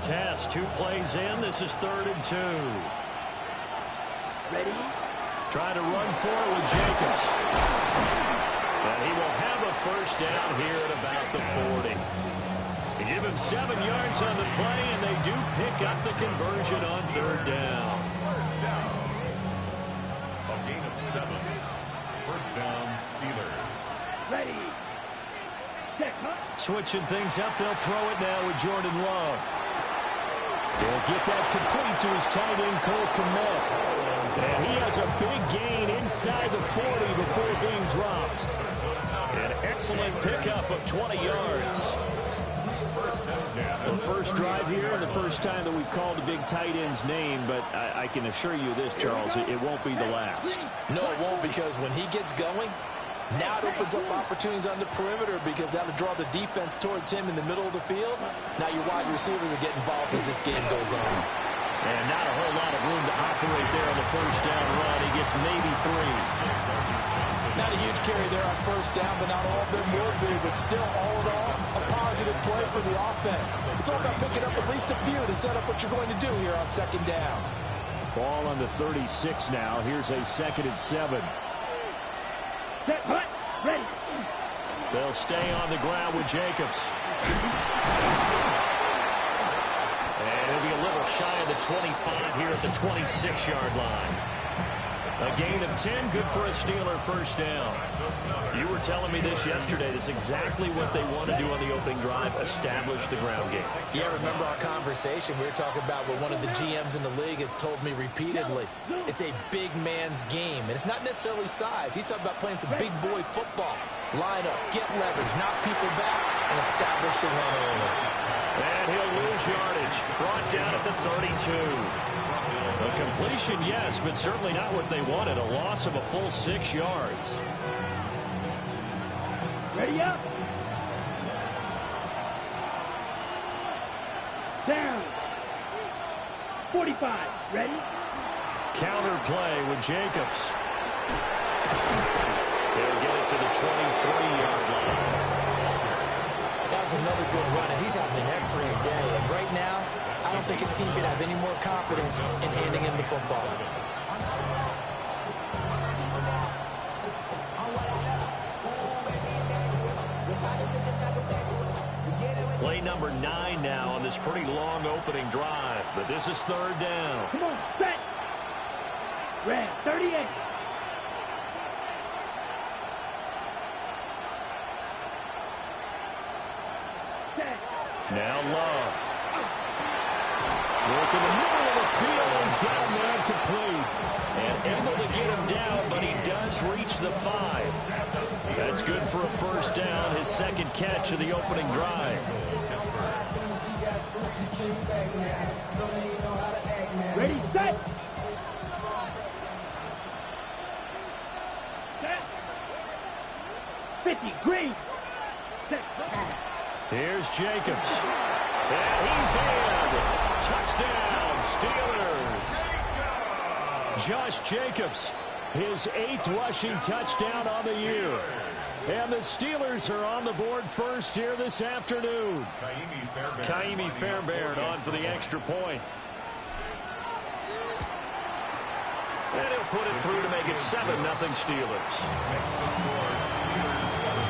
test. 2 plays in. This is 3rd and 2. Ready? Trying to run for it with Jacobs. And he will have a first down here at about the 40. They give him 7 yards on the play, and they do pick up the conversion on 3rd down. First down. A gain of 7. First down, Steelers. Ready. Check, huh? Switching things up, they'll throw it now with Jordan Love. They'll get that complete to his tight end, Cole Kmet. And he has a big gain inside the 40 before being dropped. An excellent pickup of 20 yards. The first drive here, and the first time that we've called a big tight end's name, but I can assure you this, Charles, it won't be the last. No, it won't, because when he gets going, now it opens up opportunities on the perimeter, because that'll draw the defense towards him in the middle of the field. Now your wide receivers will get involved as this game goes on. And not a whole lot of room to operate there on the first down run. He gets maybe 3. Not a huge carry there on first down, but not all of them will be. But still, all in all, a positive play for the offense. It's all about picking up at least a few to set up what you're going to do here on 2nd down. Ball on the 36 now. Here's a 2nd and 7. Set, hut. Ready. They'll stay on the ground with Jacobs. And it'll be a little shy of the 25 here at the 26-yard line. A gain of 10, good for a Steeler first down. You were telling me this yesterday. That's exactly what they want to do on the opening drive, establish the ground game. Yeah, remember our conversation? We were talking about what one of the GMs in the league has told me repeatedly. It's a big man's game, and it's not necessarily size. He's talking about playing some big boy football. Line up, get leverage, knock people back, and establish the run early. And he'll lose yardage. Brought down at the 32. A completion, yes, but certainly not what they wanted. A loss of a full 6 yards. Ready up. Down. 45. Ready? Counter play with Jacobs. They'll get it to the 23-yard line. That was another good run, and he's having an excellent day. And right now, I don't think his team can have any more confidence in handing him the football. Play number 9 now on this pretty long opening drive, but this is 3rd down. Come on, set. Red, 38. Set. Now Love. Work in the middle of the field, he's got a man complete. And able to get him down, but he does reach the 5. That's good for a first down, his 2nd catch of the opening drive. Ready, set. Set. 50, green. Set. Here's Jacobs. And he's in. Touchdown, Steelers. Josh Jacobs, his 8th rushing touchdown on the year. And the Steelers are on the board first here this afternoon. Kaimi Fairbairn on for the extra point. And he'll put it through to make it 7-0 Steelers. Next to score, Steelers 7,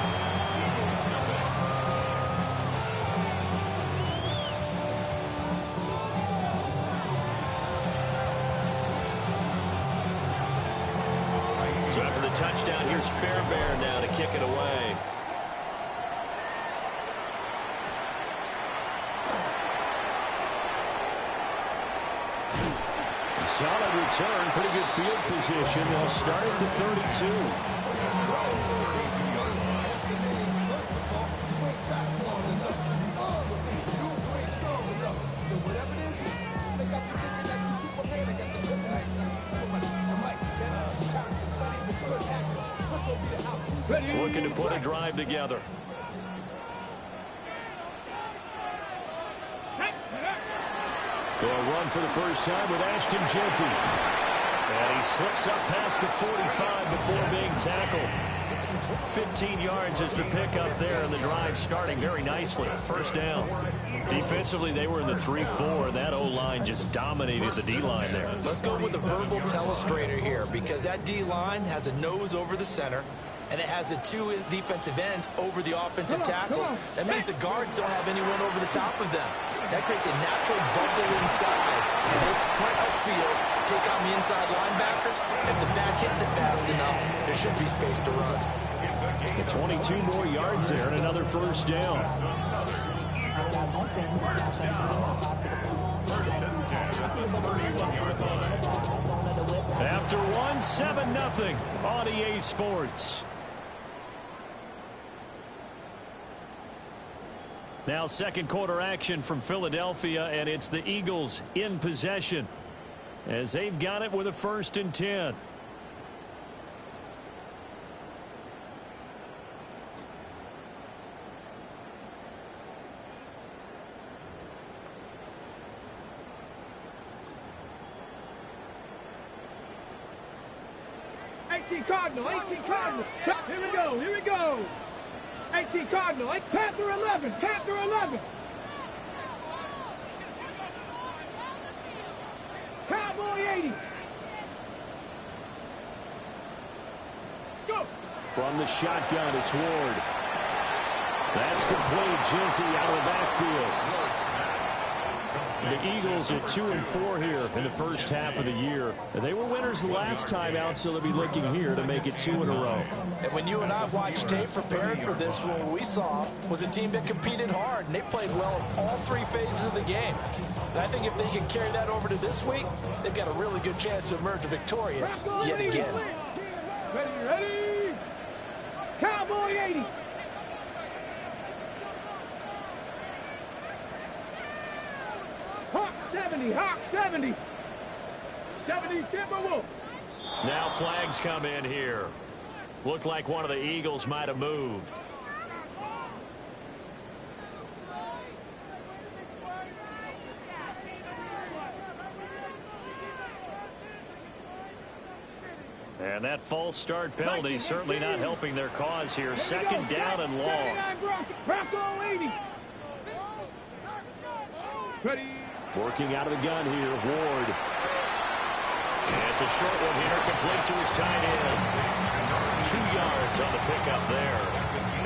Eagles 0. So after the touchdown, here's Fairbairn now to kick it away. Solid return, pretty good field position. They'll start at the 32. Looking to put a drive together. They'll run for the first time with Ashton Jeanty. And he slips up past the 45 before being tackled. 15 yards is the pickup there, and the drive starting very nicely. First down. Defensively, they were in the 3-4. That O-line just dominated the D-line there. Let's go with a verbal telestrator here, because that D-line has a nose over the center, and it has a two defensive ends over the offensive tackles. That means the guards don't have anyone over the top of them. That creates a natural bubble inside. And they sprint upfield, take on the inside linebackers. If the back hits it fast enough, there should be space to run. 22 more yards there and another first down. After one, 7-0 on EA Sports. Now second quarter action from Philadelphia, and it's the Eagles in possession as they've got it with a 1st and 10. Cardinal, 18 Cardinal. Here we go. 18 Cardinal, Panther 11, Panther 11. Cowboy 80. Let's go. From the shotgun, it's Ward. That's complete. Jeanty out of the backfield. The Eagles at 2-4 here in the first half of the year. They were winners last time out, so they'll be looking here to make it 2 in a row. And when you and I watched tape preparing for this, what we saw was a team that competed hard, and they played well in all 3 phases of the game. And I think if they can carry that over to this week, they've got a really good chance to emerge victorious yet again. Ready. Cowboy 80. Hawk 70, Hawk 70. 70 Timberwolf. Now flags come in here. Looked like one of the Eagles might have moved. And that false start penalty certainly not helping their cause here. Second down and long. Bronco 80. Ready. Working out of the gun here, Ward. And it's a short one here, complete to his tight end. 2 yards on the pickup there.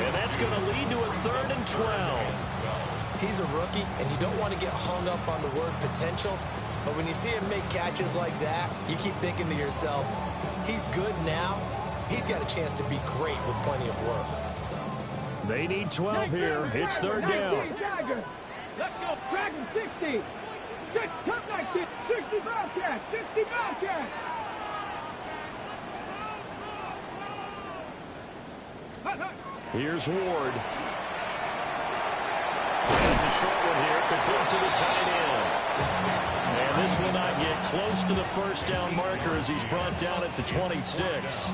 And that's going to lead to a 3rd and 12. He's a rookie, and you don't want to get hung up on the word potential. But when you see him make catches like that, you keep thinking to yourself, he's good now. He's got a chance to be great with plenty of work. They need 12 here. It's 3rd down. Let's go, Dragon 60. 60 Bobcat. 60 Bobcat. Here's Ward. That's a short one here, complete to the tight end. And this will not get close to the first down marker as he's brought down at the 26.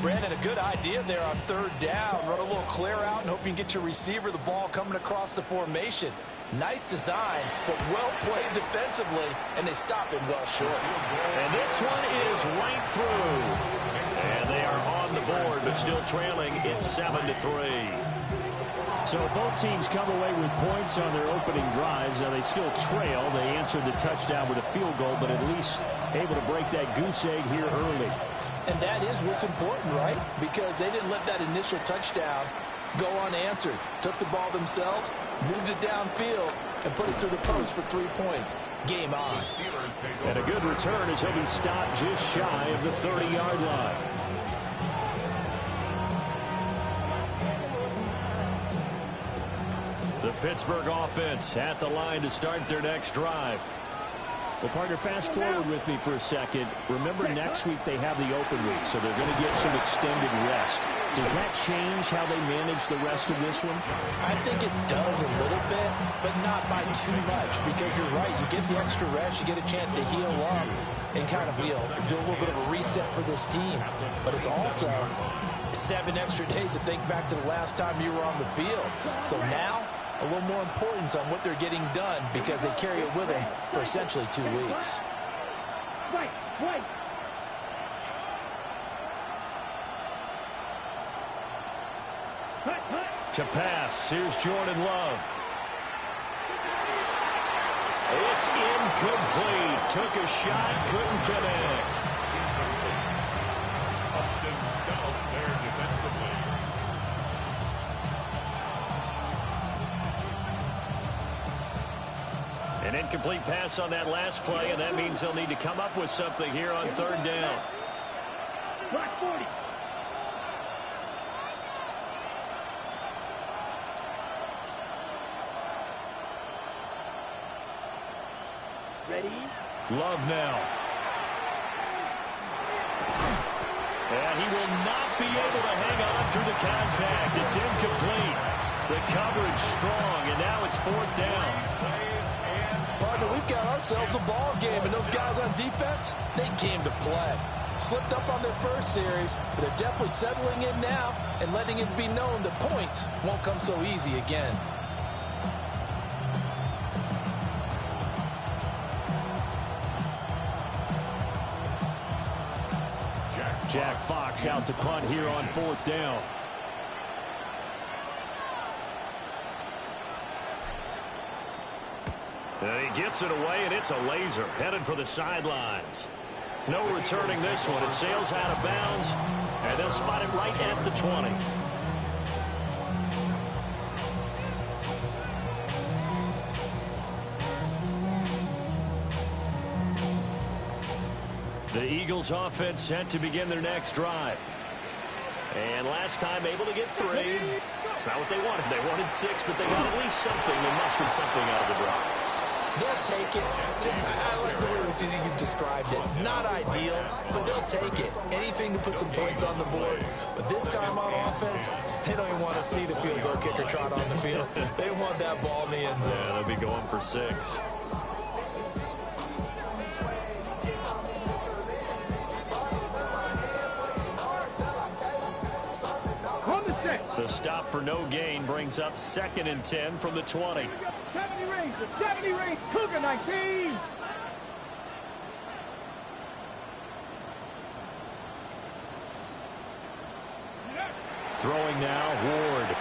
Brandon, a good idea there on 3rd down. Run a little clear out and hope you can get your receiver the ball coming across the formation. Nice design, but well played defensively, and they stop him well short. And this one is right through. And they are on the board, but still trailing. It's 7-3. So both teams come away with points on their opening drives. Now they still trail. They answered the touchdown with a field goal, but at least able to break that goose egg here early. And that is what's important, right? Because they didn't let that initial touchdown go unanswered. Took the ball themselves, moved it downfield, and put it through the post for 3 points. Game on. And a good return as he'll be stopped just shy of the 30-yard line. The Pittsburgh offense at the line to start their next drive. Well, partner, fast forward with me for a second. Remember, next week they have the open week, so they're going to get some extended rest. Does that change how they manage the rest of this one? I think it does a little bit, but not by too much, because you're right. You get the extra rest, you get a chance to heal up and kind of, do a little bit of a reset for this team. But it's also 7 extra days to think back to the last time you were on the field. So now, a little more importance on what they're getting done because they carry it with them for essentially 2 weeks. Wait. To pass, here's Jordan Love. It's incomplete. Took a shot, couldn't connect. Upton stout there defensively. An incomplete pass on that last play, and that means they'll need to come up with something here on third down. Black 40. Ready? Love now. And he will not be able to hang on through the contact. It's incomplete. The coverage strong, and now it's fourth down. Partner, we've got ourselves a ball game, and those guys on defense, they came to play. Slipped up on their first series, but they're definitely settling in now and letting it be known that points won't come so easy again. Jack Fox out to punt here on fourth down. And he gets it away, and it's a laser headed for the sidelines. No returning this one. It sails out of bounds, and they'll spot it right at the 20. The Eagles offense set to begin their next drive. And last time able to get 3. It's not what they wanted. They wanted 6, but they got at least something. They mustered something out of the drive. They'll take it. I like the way you've described it. Not ideal, but they'll take it. Anything to put some points on the board. But this time on offense, they don't even want to see the field goal kicker trot on the field. They want that ball in the end zone. Yeah, they'll be going for 6. The stop for no gain brings up 2nd and 10 from the 20. 70 range, 70 range, Cougar 19. Throwing now, Ward.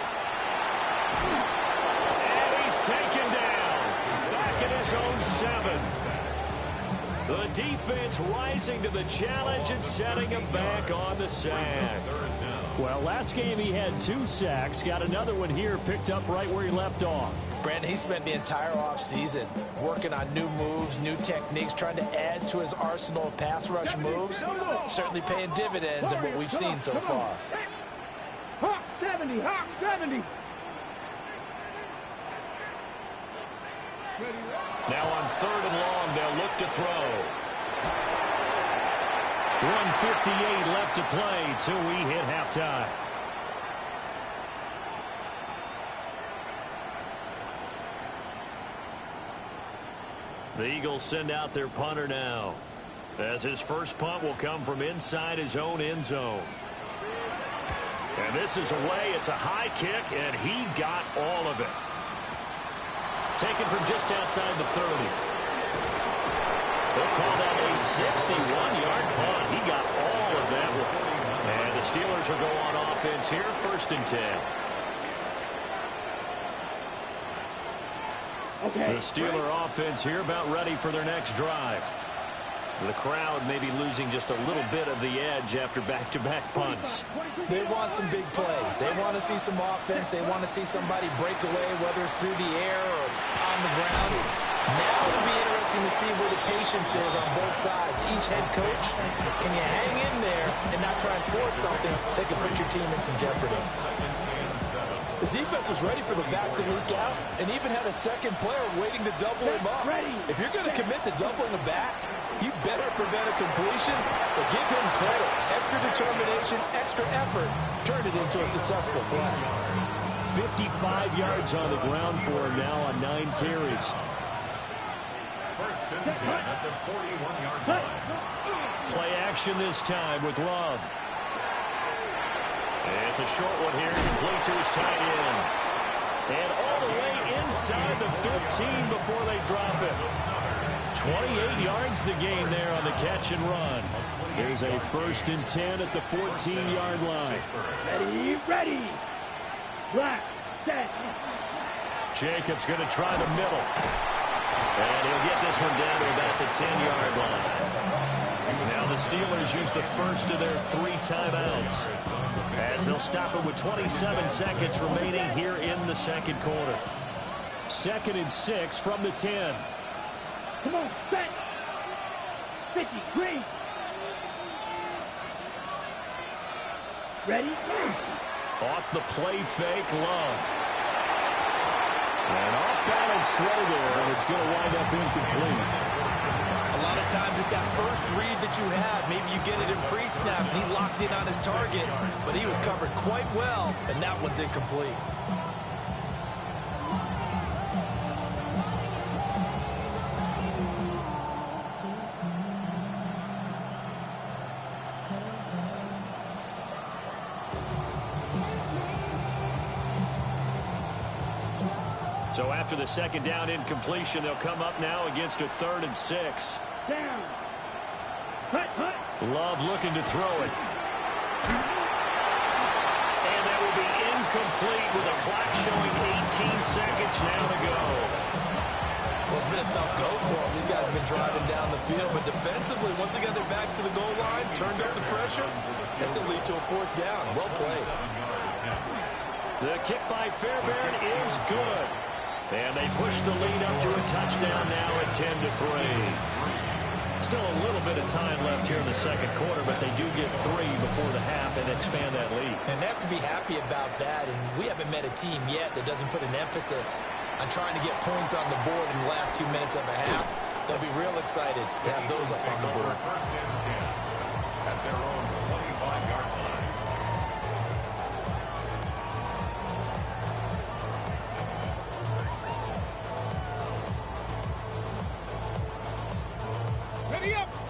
And he's taken down. Back in his own 7. The defense rising to the challenge and setting him back on the sack. Well, last game he had 2 sacks. Got another one here, picked up right where he left off. Brandon, he spent the entire offseason working on new moves, new techniques, trying to add to his arsenal of pass rush moves. Certainly paying dividends in what we've seen so far. Hawk 70, Hawk 70. Now on 3rd and long, they'll look to throw. 1:58 left to play till we hit halftime. The Eagles send out their punter now, as his first punt will come from inside his own end zone. And this is away. It's a high kick, and he got all of it. Taken from just outside the 30. They'll call that a 61-yard punt. He got all of that one. And the Steelers will go on offense here, 1st and 10. Okay. The Steeler offense here about ready for their next drive. The crowd may be losing just a little bit of the edge after back-to-back punts. They want some big plays. They want to see some offense. They want to see somebody break away, whether it's through the air or on the ground. Now it'll be interesting to see where the patience is on both sides. Each head coach, can you hang in there and not try and force something that could put your team in some jeopardy? The defense was ready for the back to leak out and even had a second player waiting to double him up. If you're going to commit to doubling the back, you better prevent a completion, but give him credit. Extra determination, extra effort turned it into a successful play. 55 yards on the ground for him now on 9 carries. 1st and 10 at the 41-yard line. Play action this time with Love. It's a short one here, complete to his tight end. And all the way inside the 15 before they drop it. 28 yards the gain there on the catch and run. There's a 1st and 10 at the 14-yard line. Ready, ready. Black. Jacobs going to try the middle. And he'll get this one down to about the 10-yard line. Now the Steelers use the first of their 3 timeouts, as they'll stop it with 27 seconds remaining here in the second quarter. 2nd and 6 from the 10. Come on, set. 50, green. Ready? Off the play fake, Love. An off-balance throw there, and it's going to wind up incomplete. A lot of times it's that first read that you have. Maybe you get it in pre-snap, and he locked in on his target, but he was covered quite well, and that one's incomplete. So after the second down incompletion, they'll come up now against a 3rd and 6. Down. Hut, hut. Love looking to throw it. And that will be incomplete with a clock showing 18 seconds now to go. Well, it's been a tough go for them. These guys have been driving down the field, but defensively, once they got their backs to the goal line, turned up the pressure, that's going to lead to a 4th down. Well played. The kick by Fairbairn is good. And they push the lead up to a touchdown now at 10-3. Still a little bit of time left here in the second quarter, but they do get 3 before the half and expand that lead. And they have to be happy about that. And we haven't met a team yet that doesn't put an emphasis on trying to get points on the board in the last 2 minutes of a half. They'll be real excited to have those up on the board. First and 10 at their own 25-yard line.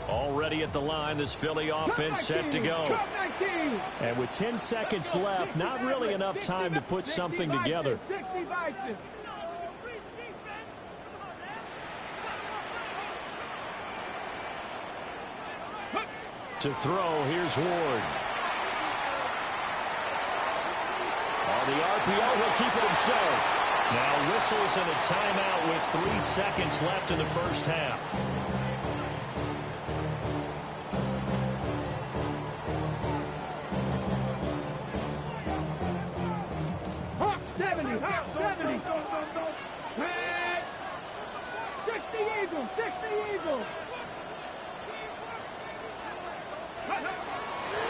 Already at the line, this Philly offense set to go. And with 10 seconds left, not really enough time to put something together. To throw, here's Ward. On the RPO, he'll keep it himself. Now whistles and a timeout with 3 seconds left in the first half.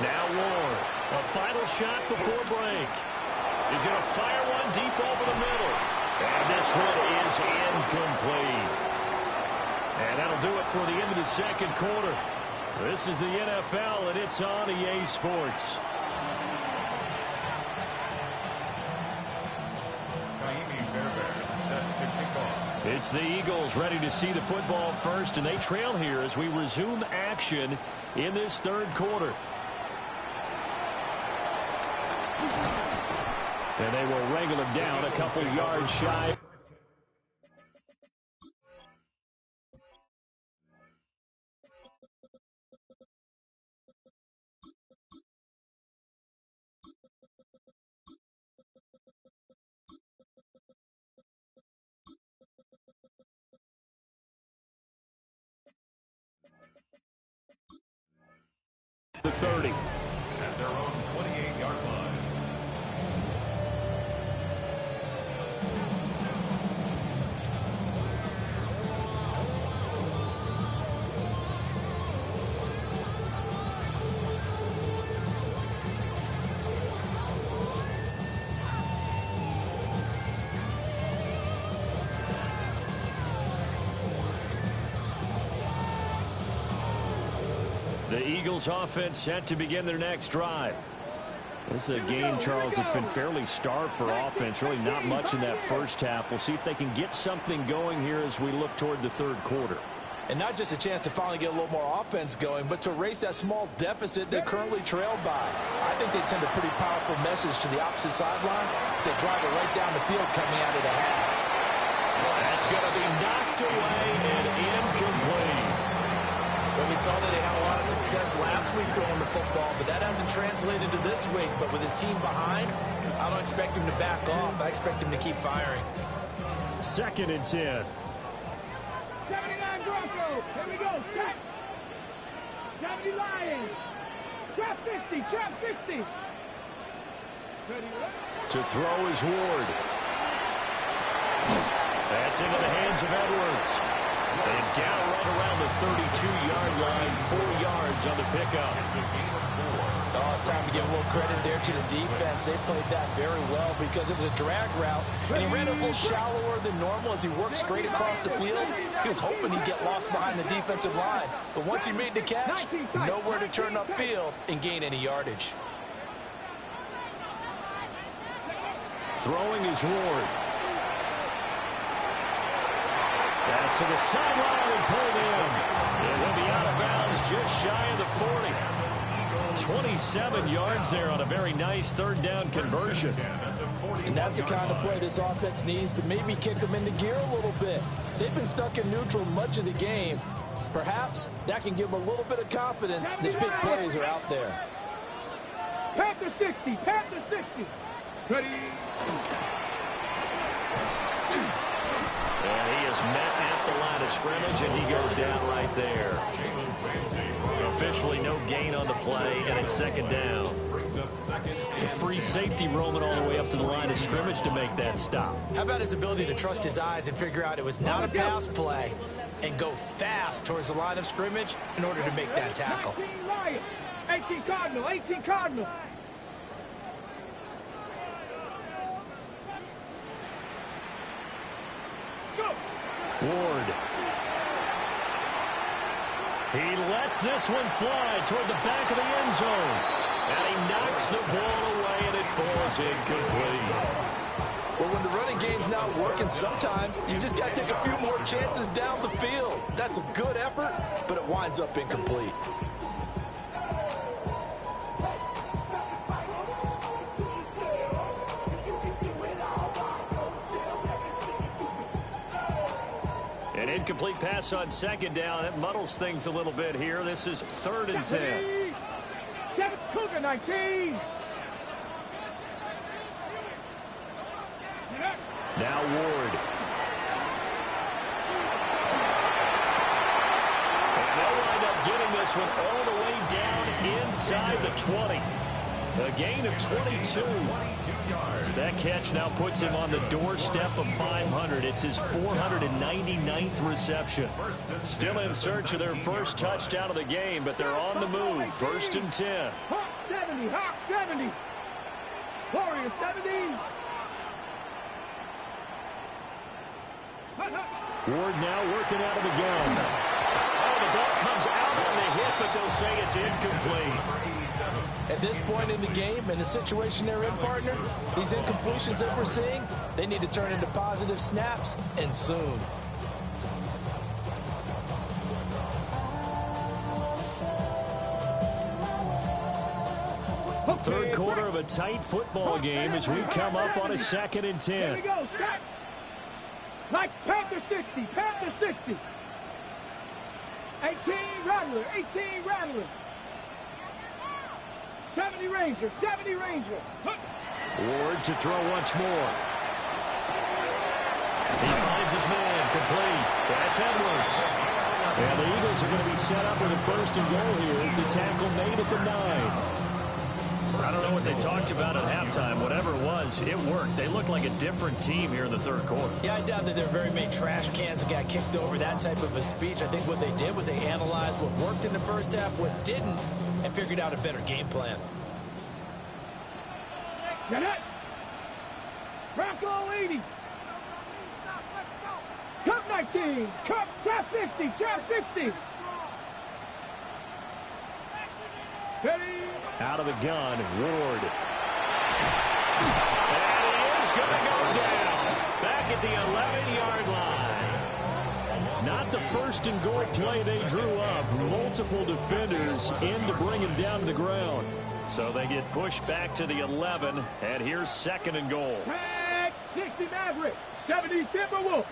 Now Ward, a final shot before break. He's going to fire one deep over the middle. And this one is incomplete. And that'll do it for the end of the second quarter. This is the NFL, and it's on EA Sports. It's the Eagles ready to see the football first, and they trail here as we resume action in this third quarter. And they will wrangle him down a couple yards shy. The 30. At their own 28-yard line. The Eagles offense set to begin their next drive. This is a game, Charles, it's been fairly starved for offense. Really not much in that first half. We'll see if they can get something going here as we look toward the third quarter. And not just a chance to finally get a little more offense going, but to erase that small deficit they're currently trailed by. I think they'd send a pretty powerful message to the opposite sideline if they drive it right down the field coming out of the half. That's going to be knocked away and incomplete. Well, we saw that they had a lot of success last week throwing the football, but that hasn't translated to this week. But with his team behind, I don't expect him to back off. I expect him to keep firing. 2nd and 10. 79 Broncos. Here we go. Set. 70 Lions. Trap 50. Trap 50. To throw is Ward. That's into the hands of Edwards. And down right around the 32-yard line, 4 yards on the pickup. Oh, it's time to give a little credit there to the defense. They played that very well because it was a drag route, and he ran a little shallower than normal as he worked straight across the field. He was hoping he'd get lost behind the defensive line, but once he made the catch, nowhere to turn upfield and gain any yardage. Throwing is Ward. Pass to the sideline and pulled in. It will be out of bounds just shy of the 40. 27 yards there on a very nice 3rd down conversion. And that's the kind of play this offense needs to maybe kick them into gear a little bit. They've been stuck in neutral much of the game. Perhaps that can give them a little bit of confidence that big plays are out there. Panther 60. Panther 60. Ready. And he is met at the line of scrimmage, and he goes down right there. Officially no gain on the play, and it's 2nd down. A free safety roaming all the way up to the line of scrimmage to make that stop. How about his ability to trust his eyes and figure out it was not a pass play and go fast towards the line of scrimmage in order to make that tackle? 19 Lions. 18 Cardinal. 18 Cardinal. Ward. He lets this one fly toward the back of the end zone. And he knocks the ball away, and it falls incomplete. Well, when the running game's not working, sometimes you just got to take a few more chances down the field. That's a good effort, but it winds up incomplete. An incomplete pass on 2nd down. That muddles things a little bit here. This is 3rd and 10. 7 Cougar 19. Now Ward. And they'll wind up getting this one all the way down inside the 20. A gain of 22. That catch now puts him on the doorstep of 500. It's his 499th reception. Still in search of their first touchdown of the game, but they're on the move. 1st and 10. Hawk 70. Hawk 70. Warrior 70. Ward now working out of the gun. Oh, the ball comes out on the hit, but they'll say it's incomplete. At this point in the game, in the situation they're in, partner, these incompletions that we're seeing, they need to turn into positive snaps, and soon. Third quarter of a tight football game as we come up on a 2nd and 10. Here we go. Stop. Like Panther 60. Panther 60. 18 Rattler. 18 Rattler. 70 Ranger. 70 Ranger. Ward to throw once more. He finds his man. Complete. That's Edwards. And the Eagles are going to be set up with a 1st and goal here as the tackle made at the 9. I don't know what they talked about at halftime. Whatever it was, it worked. They looked like a different team here in the 3rd quarter. Yeah, I doubt that there are very many trash cans that got kicked over, that type of a speech. I think what they did was they analyzed what worked in the first half, what didn't, and figured out a better game plan. Get it. Bronco 80. Cup 19. Cup trap 60. Trap 60. Steady. Out of the gun, Ward. And he is going to go down. Back at the 11-yard line. Not the 1st and goal play they drew up. Multiple defenders in to bring him down to the ground. So they get pushed back to the 11, and here's 2nd and goal. Tag 60 Maverick. 70 Timberwolf.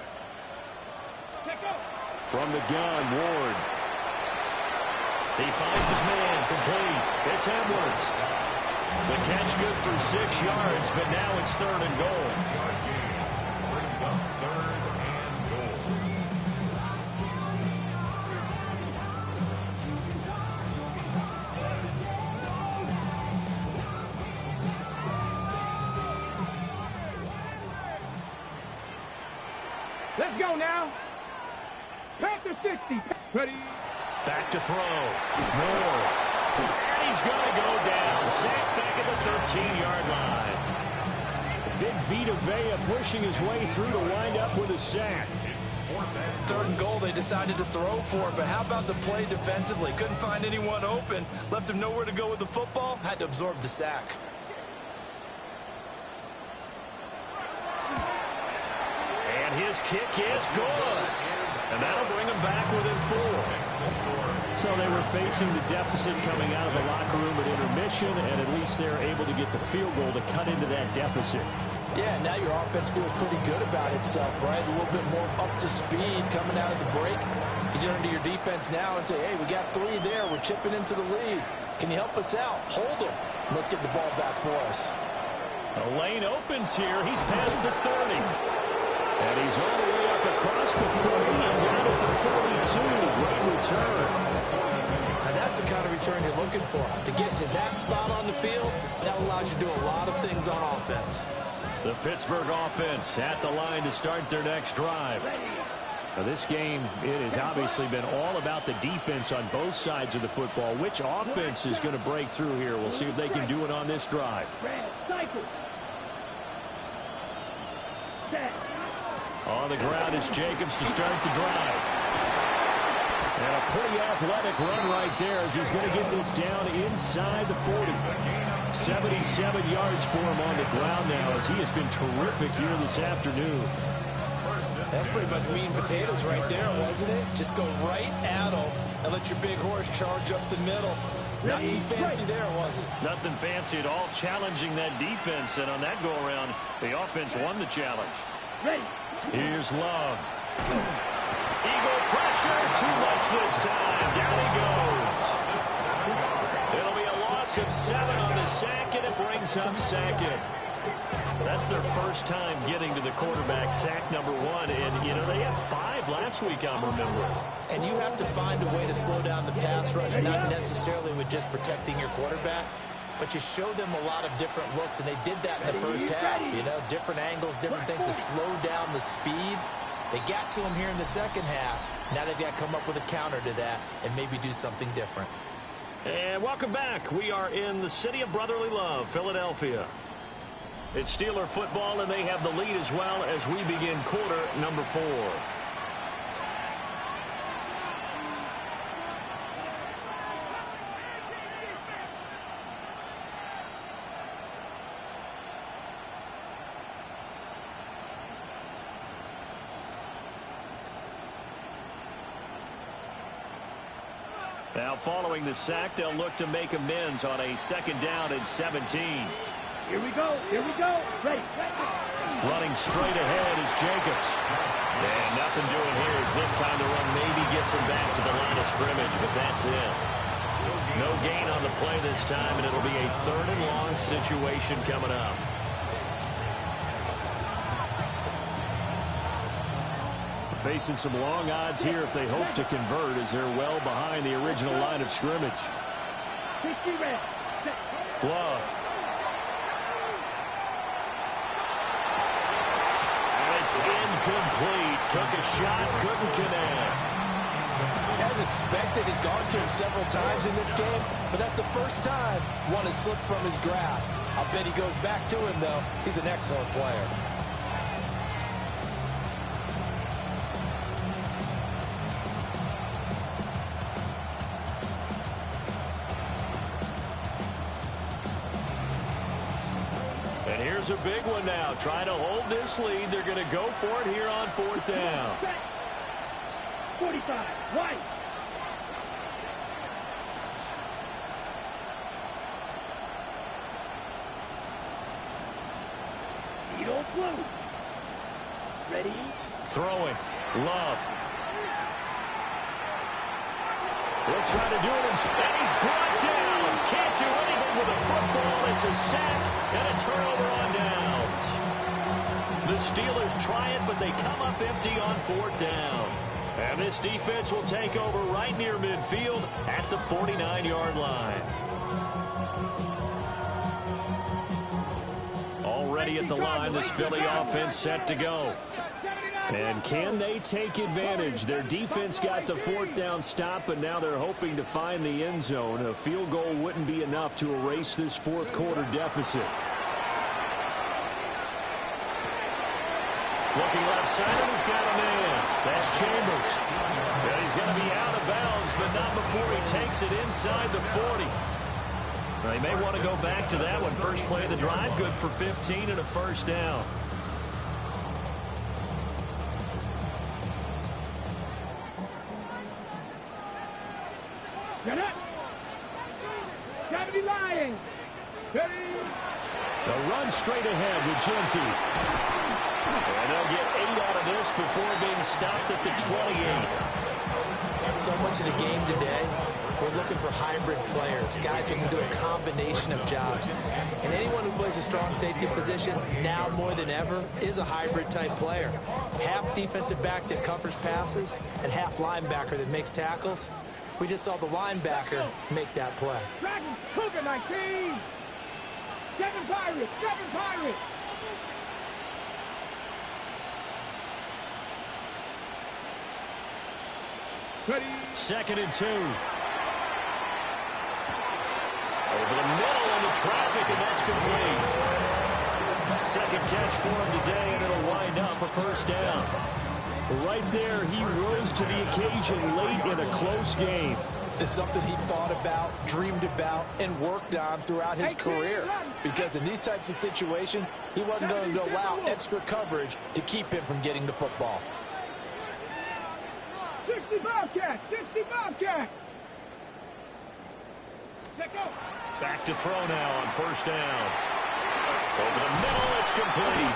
From the gun, Ward. He finds his man, complete. It's Edwards. The catch good for 6 yards, but now it's 3rd and goal. Brings up 3rd and goal. Let's go now. Panther 60. Ready. Back to throw. Moore. And he's going to go down. Sacked back at the 13-yard line. Big Vita Vea pushing his way through to wind up with a sack. 3rd and goal, they decided to throw for it, but how about the play defensively? Couldn't find anyone open. Left him nowhere to go with the football. Had to absorb the sack. And his kick is good. And that'll bring him back within 4. So they were facing the deficit coming out of the locker room at intermission, and at least they're able to get the field goal to cut into that deficit. Yeah, now your offense feels pretty good about itself, right? A little bit more up to speed coming out of the break. You turn to your defense now and say, hey, we got 3 there. We're chipping into the lead. Can you help us out? Hold them. Let's get the ball back for us. The lane opens here. He's past the 30. And he's all the way up across the 30 and down at the 42. Great return. Now that's the kind of return you're looking for. To get to that spot on the field, that allows you to do a lot of things on offense. The Pittsburgh offense at the line to start their next drive. Now this game, it has obviously been all about the defense on both sides of the football. Which offense is going to break through here? We'll see if they can do it on this drive. On the ground is Jacobs to start the drive. And a pretty athletic run right there as he's going to get this down inside the 40. 77 yards for him on the ground now as he has been terrific here this afternoon. That's pretty much meat and potatoes right there, wasn't it? Just go right at him and let your big horse charge up the middle. Not too fancy there, was it? Nothing fancy at all, challenging that defense. And on that go-around, the offense won the challenge. Here's Love. Eagle pressure, too much this time. Down he goes. It'll be a loss of 7 on the sack, and it brings up Sackett. That's their first time getting to the quarterback, sack number 1. And, you know, they had 5 last week, I'm remembering. And you have to find a way to slow down the pass rush, not necessarily with just protecting your quarterback, but you show them a lot of different looks, and they did that in the first half. You know, different angles, different things to slow down the speed. They got to him here in the second half. Now they've got to come up with a counter to that and maybe do something different. And welcome back. We are in the city of brotherly love, Philadelphia. It's Steeler football, and they have the lead as well as we begin quarter number 4. Now, following the sack, they'll look to make amends on a 2nd down and 17. Here we go. Here we go. Ready. Running straight ahead is Jacobs. And nothing doing here as this time the run maybe gets him back to the line of scrimmage, but that's it. No gain on the play this time, and it'll be a 3rd and long situation coming up. Facing some long odds here if they hope to convert as they're well behind the original line of scrimmage. Love. And it's incomplete. Took a shot, couldn't connect. As expected, he's gone to him several times in this game, but that's the first time one has slipped from his grasp. I'll bet he goes back to him, though. He's an excellent player. Here's a big one now. Trying to hold this lead. They're going to go for it here on 4th down. 45. White. Eagle blue. Ready. Throwing. Love. He'll try to do it himself, and he's brought down. Can't do anything with a football. It's a sack and a turnover on downs. The Steelers try it, but they come up empty on 4th down. And this defense will take over right near midfield at the 49-yard line. Already at the line, this Philly offense set to go. And can they take advantage? Their defense got the 4th down stop, but now they're hoping to find the end zone. A field goal wouldn't be enough to erase this 4th quarter deficit. Looking left side, and he's got a man. That's Chambers. And he's going to be out of bounds, but not before he takes it inside the 40. Now, he may want to go back to that one. First play of the drive, good for 15 and a first down. Get up! Gotta be lying! Ready? The run straight ahead with Genty. And they'll get 8 out of this before being stopped at the 28. So much of the game today, we're looking for hybrid players, guys who can do a combination of jobs. And anyone who plays a strong safety position, now more than ever, is a hybrid type player. Half defensive back that covers passes and half linebacker that makes tackles. We just saw the linebacker make that play. Dragons, Cougar 19! 7 Pirates, 7 Pirates! Ready? 2nd and 2. Over the middle into traffic, and that's complete. Second catch for him today, and it'll wind up a first down. Right there, he rose to the occasion late in a close game. It's something he thought about, dreamed about, and worked on throughout his career. Because in these types of situations, he wasn't going to allow extra coverage to keep him from getting the football. 60 Bobcats! 60 Bobcats! Let go! Back to throw now on first down. Over the middle, it's complete.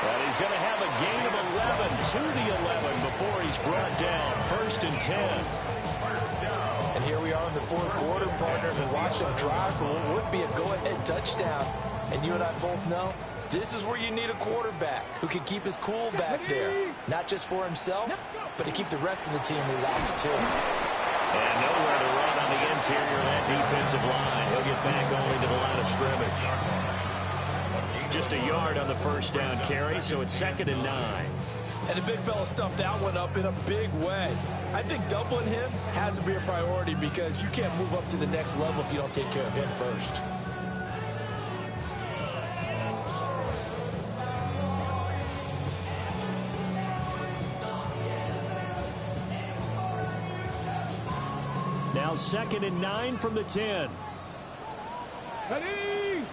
And he's going to have a gain of 11 to the 11 before he's brought down. 1st and 10. And here we are in the 4th quarter, partner, and watch him drive for what would be a go-ahead touchdown. And you and I both know this is where you need a quarterback who can keep his cool back there. Not just for himself, but to keep the rest of the team relaxed too. And nowhere to run on the interior of that defensive line. He'll get back only to the line of scrimmage. Just a yard on the first down carry, so it's 2nd and 9. And the big fella stuffed that one up in a big way. I think doubling him has to be a priority because you can't move up to the next level if you don't take care of him first. Now 2nd and 9 from the 10. Ready?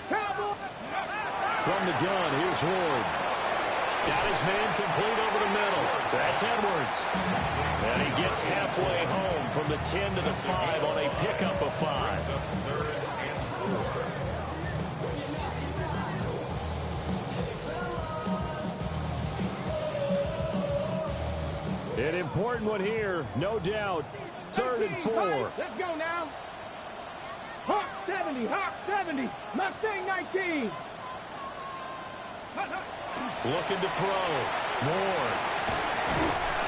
Cowboy! From the gun, here's Ward. Got his man complete over the middle. That's Edwards. And he gets halfway home from the 10 to the 5 on a pickup of 5. An important one here, no doubt. 3rd and 4. Let's go now. Hawk 70, Hawk 70, Mustang 19. Looking to throw. Ward.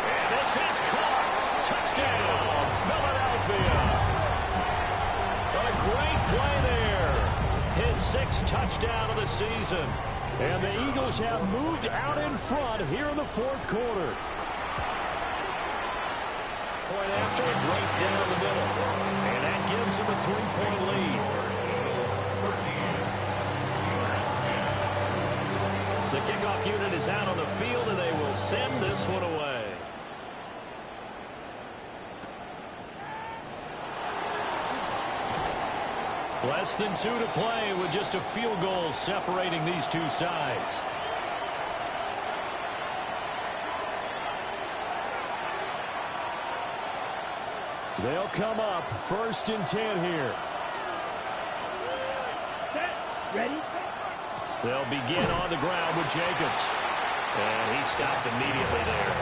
And this is caught. Touchdown, Philadelphia. A great play there. His 6th touchdown of the season. And the Eagles have moved out in front here in the 4th quarter. Point after, right down the middle. And that gives him a 3-point lead. The kickoff unit is out on the field, and they will send this one away. Less than 2 to play with just a field goal separating these two sides. They'll come up 1st and 10 here. Set, ready? They'll begin on the ground with Jacobs. And he stopped immediately there.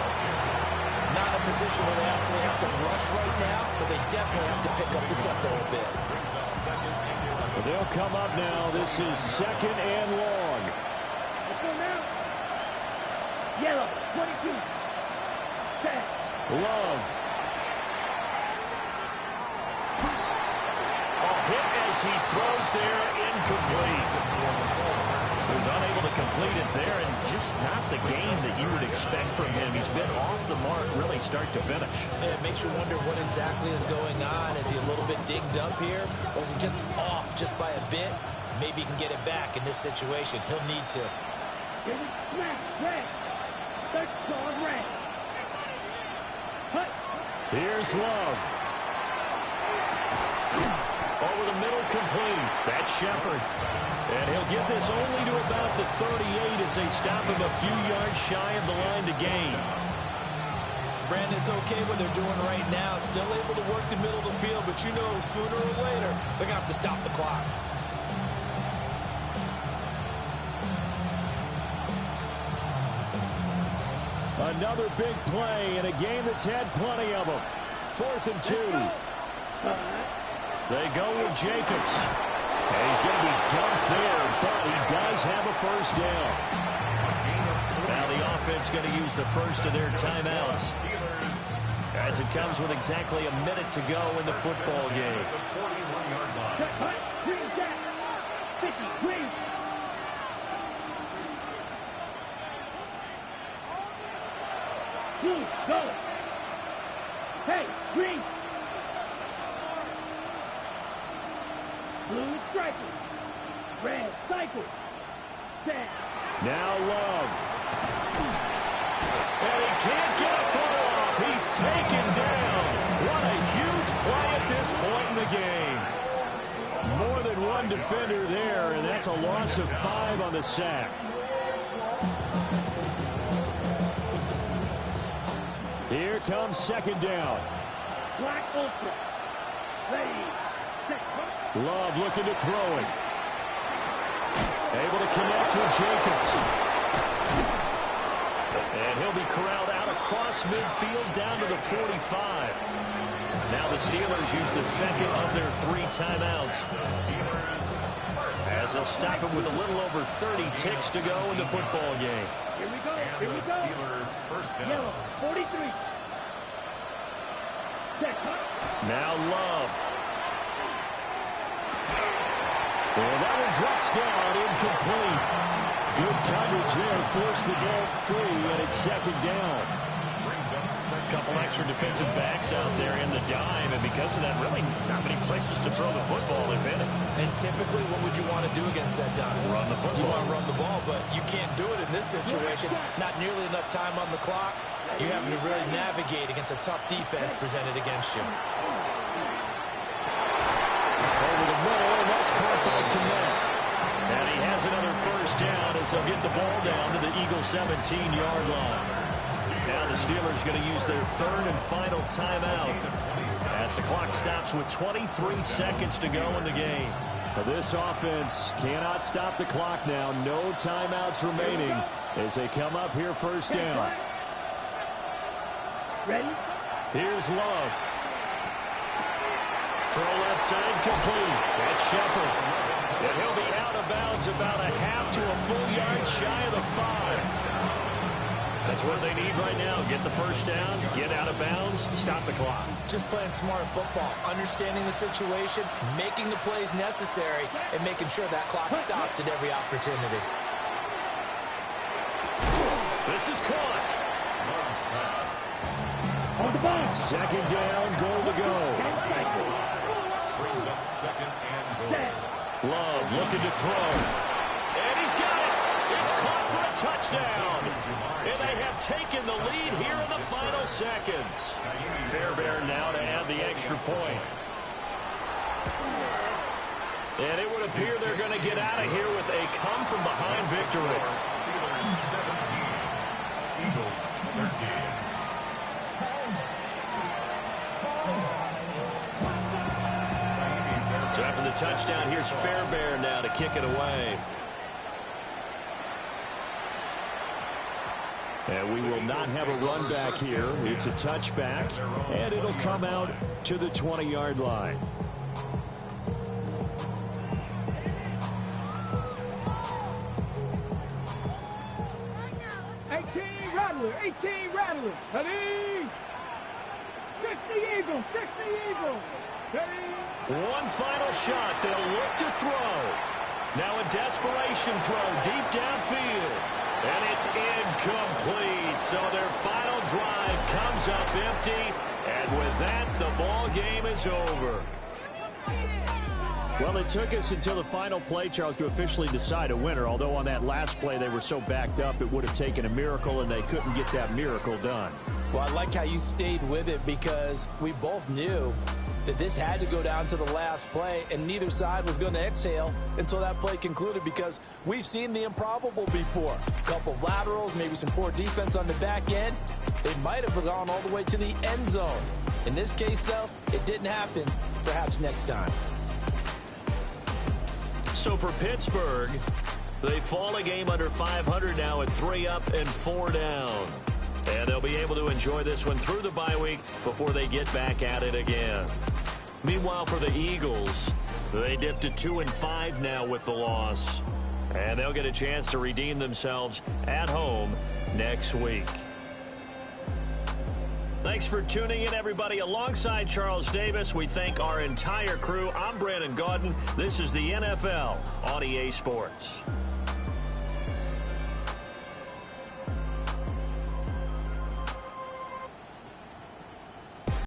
Not in a position where they absolutely have to rush right now, but they definitely have to pick up the tempo a bit. Well, they'll come up now. This is 2nd and long. Let's go now. Yellow, 22. Set. Love. A hit as he throws there, incomplete. He was unable to complete it there, and just not the game that you would expect from him. He's been off the mark really start to finish. It makes you wonder what exactly is going on. Is he a little bit dinged up here, or is he just off just by a bit? Maybe he can get it back in this situation. He'll need to. Here we smack, red. Third guard, red. Hut. Here's Love. Over the middle, complete. That's Shepard. And he'll get this only to about the 38 as they stop him a few yards shy of the line to gain. Brandon, it's okay what they're doing right now. Still able to work the middle of the field, but you know sooner or later they're going to have to stop the clock. Another big play in a game that's had plenty of them. 4th and 2. They go with Jacobs. And he's going to be dumped there, but he does have a first down. Now the offense going to use the first of their timeouts, as it comes with exactly a minute to go in the football game. Green Jack. 50, green. Blue, go. Hey, green. Blue striker. Red cycle. Set. Now Love. And he can't get a throw off. He's taken down. What a huge play at this point in the game. More than one defender there, and that's a loss of 5 on the sack. Here comes 2nd down. Black Ultra. Ready. Set. Love looking to throw it. Able to connect with Jacobs. And he'll be corralled out across midfield down to the 45. Now the Steelers use the second of their 3 timeouts, as they'll stop him with a little over 30 ticks to go in the football game. Here we go. Here we go. Yellow, 43. Set. Now Love. Well, that one drops down, incomplete. Good coverage there, forced the ball free, and it's 2nd down. A couple extra defensive backs out there in the dime, and because of that, really not many places to throw the football, if any. And typically, what would you want to do against that dime? Run the football. You want to run the ball, but you can't do it in this situation. Not nearly enough time on the clock. You're having to really navigate against a tough defense presented against you. Over the middle, and that's caught by Kmet. And he has another first down as they'll get the ball down to the Eagles' 17-yard line. Now the Steelers going to use their 3rd and final timeout, as the clock stops with 23 seconds to go in the game. This offense cannot stop the clock now. No timeouts remaining as they come up here 1st down. Ready? Here's Love. Throw left side complete. That's Shepard. And he'll be out of bounds about a half to a full yard shy of the 5. That's what they need right now. Get the first down, get out of bounds, stop the clock. Just playing smart football, understanding the situation, making the plays necessary, and making sure that clock stops at every opportunity. This is caught. On the ball. 2nd down, goal to go. Brings up 2nd and goal. Set. Love looking to throw. And he's got it. It's caught for a touchdown. And they have taken the lead here in the final seconds. Fairbairn now to add the extra point. And it would appear they're going to get out of here with a come-from-behind victory. Steelers 17, Eagles 13. So after the touchdown, here's Fairbairn now to kick it away. And we will not have a run back here. It's a touchback, and it'll come out to the 20-yard line. Rattler, 18 Rattler. Ready? 60 Eagles, 60 Eagles. Ready? One final shot. They'll look to throw. Now a desperation throw deep downfield. And it's incomplete. So their final drive comes up empty. And with that, the ball game is over. Well, it took us until the final play, Charles, to officially decide a winner. Although on that last play they were so backed up, it would have taken a miracle, and they couldn't get that miracle done. Well, I like how you stayed with it because we both knew that this had to go down to the last play, and neither side was going to exhale until that play concluded because we've seen the improbable before. A couple of laterals, maybe some poor defense on the back end. They might have gone all the way to the end zone. In this case, though, it didn't happen. Perhaps next time. So for Pittsburgh, they fall a game under 500 now at 3 up and 4 down. And they'll be able to enjoy this one through the bye week before they get back at it again. Meanwhile, for the Eagles, they dipped to 2-5 now with the loss. And they'll get a chance to redeem themselves at home next week. Thanks for tuning in, everybody. Alongside Charles Davis, we thank our entire crew. I'm Brandon Gaudin. This is the NFL on EA Sports.